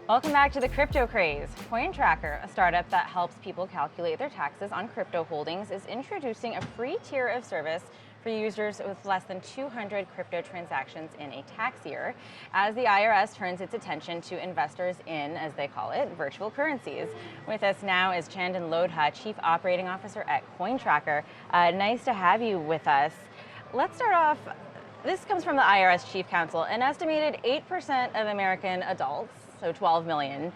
Welcome back to the crypto craze. CoinTracker, a startup that helps people calculate their taxes on crypto holdings, is introducing a free tier of service for users with less than 200 crypto transactions in a tax year, as the IRS turns its attention to investors in, as they call it, virtual currencies. With us now is Chandan Lodha, Chief Operating Officer at CoinTracker. Nice to have you with us. Let's start off. This comes from the IRS Chief Counsel. An estimated 8% of American adults, so 12 million,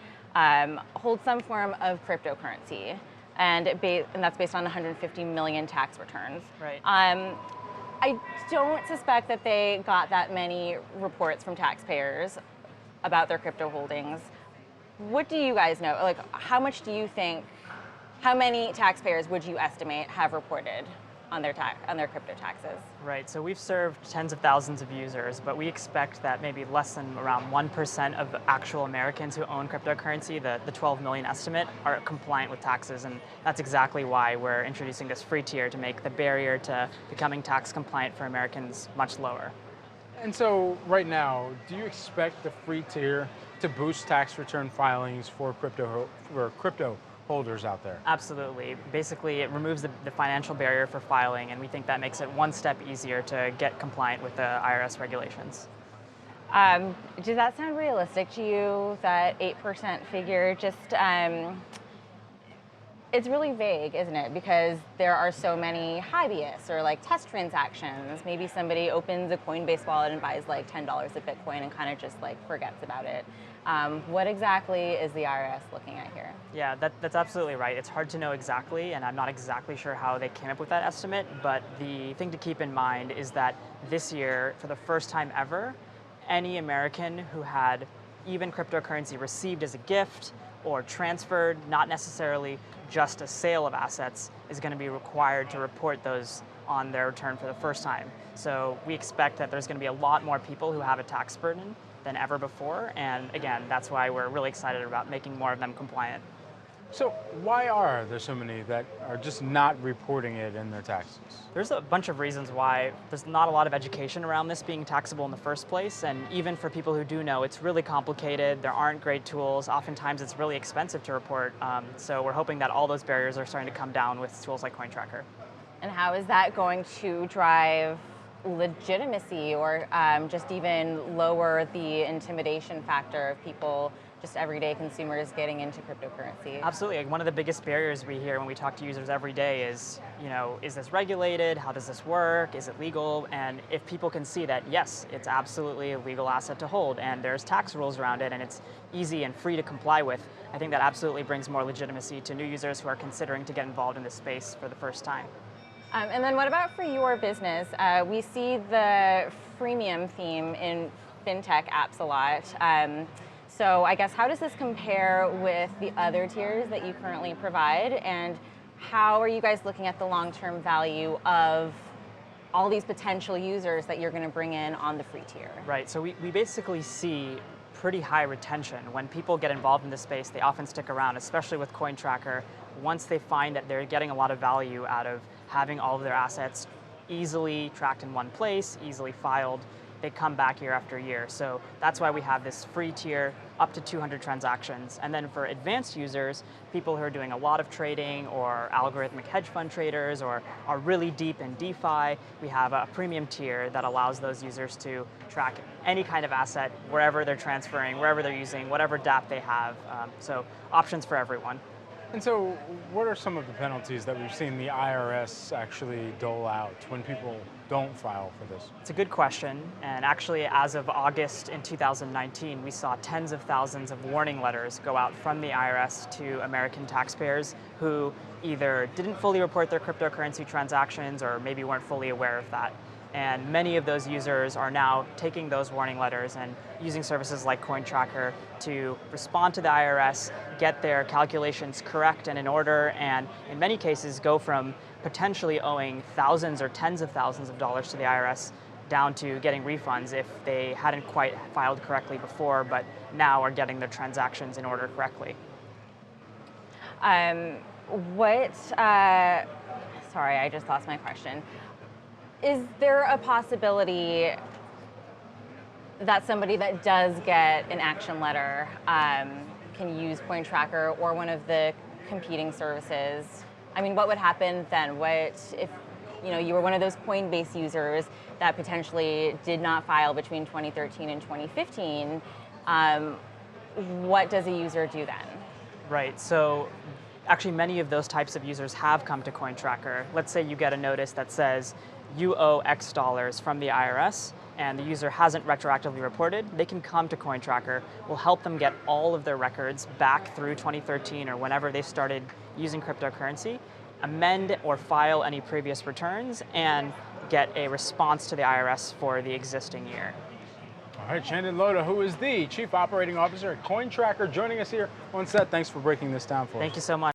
hold some form of cryptocurrency, and that's based on 150 million tax returns. Right. I don't suspect that they got that many reports from taxpayers about their crypto holdings. What do you guys know? Like, how many taxpayers would you estimate have reported on their crypto taxes? Right, so we've served tens of thousands of users, but we expect that maybe less than around 1% of actual Americans who own cryptocurrency, the 12 million estimate, are compliant with taxes, and that's exactly why we're introducing this free tier to make the barrier to becoming tax compliant for Americans much lower. And so right now, do you expect the free tier to boost tax return filings for crypto holders out there? Absolutely. Basically, it removes the financial barrier for filing, and we think that makes it one step easier to get compliant with the IRS regulations. Does that sound realistic to you, that 8% figure? It's really vague, isn't it? Because there are so many hobbyeists or like test transactions. Maybe somebody opens a Coinbase wallet and buys like $10 of Bitcoin and kind of just like forgets about it. What exactly is the IRS looking at here? Yeah, that's absolutely right. It's hard to know exactly, and I'm not exactly sure how they came up with that estimate, but the thing to keep in mind is that this year, for the first time ever, any American who had even cryptocurrency received as a gift or transferred, not necessarily just a sale of assets, is going to be required to report those on their return for the first time. So we expect that there's going to be a lot more people who have a tax burden than ever before, and again, that's why we're really excited about making more of them compliant. So why are there so many that are just not reporting it in their taxes? There's a bunch of reasons why there's not a lot of education around this being taxable in the first place, and even for people who do know, it's really complicated. There aren't great tools. Oftentimes it's really expensive to report, so we're hoping that all those barriers are starting to come down with tools like CoinTracker. And how is that going to drive legitimacy, or just even lower the intimidation factor of people, just everyday consumers getting into cryptocurrency? Absolutely. One of the biggest barriers we hear when we talk to users every day is, is this regulated? How does this work? Is it legal? And if people can see that, yes, it's absolutely a legal asset to hold, and there's tax rules around it, and it's easy and free to comply with, I think that absolutely brings more legitimacy to new users who are considering to get involved in this space for the first time. And then what about for your business? We see the freemium theme in fintech apps a lot. So I guess, how does this compare with the other tiers that you currently provide? And how are you guys looking at the long-term value of all these potential users that you're going to bring in on the free tier? Right, so we basically see pretty high retention. When people get involved in this space, they often stick around, especially with CoinTracker, once they find that they're getting a lot of value out of having all of their assets easily tracked in one place, easily filed. They come back year after year. So that's why we have this free tier up to 200 transactions. And then for advanced users, people who are doing a lot of trading or algorithmic hedge fund traders or are really deep in DeFi, we have a premium tier that allows those users to track any kind of asset wherever they're transferring, wherever they're using, whatever dApp they have. So options for everyone. And so what are some of the penalties that we've seen the IRS actually dole out when people don't file for this? It's a good question, and actually as of August in 2019, we saw tens of thousands of warning letters go out from the IRS to American taxpayers who either didn't fully report their cryptocurrency transactions or maybe weren't fully aware of that. And many of those users are now taking those warning letters and using services like CoinTracker to respond to the IRS, get their calculations correct and in order, and in many cases go from potentially owing thousands or tens of thousands of dollars to the IRS down to getting refunds if they hadn't quite filed correctly before, but now are getting their transactions in order correctly. Sorry, I just lost my question. Is there a possibility that somebody that does get an action letter can use CoinTracker or one of the competing services? I mean, what would happen then? What if you were one of those Coinbase users that potentially did not file between 2013 and 2015? What does a user do then? Right. So actually, many of those types of users have come to CoinTracker. Let's say you get a notice that says you owe X dollars from the IRS, and the user hasn't retroactively reported. They can come to CoinTracker. We'll help them get all of their records back through 2013 or whenever they started using cryptocurrency, amend or file any previous returns, and get a response to the IRS for the existing year. All right, Shannon Loda, who is the Chief Operating Officer at CoinTracker, joining us here on set. Thanks for breaking this down for us. Thank you so much.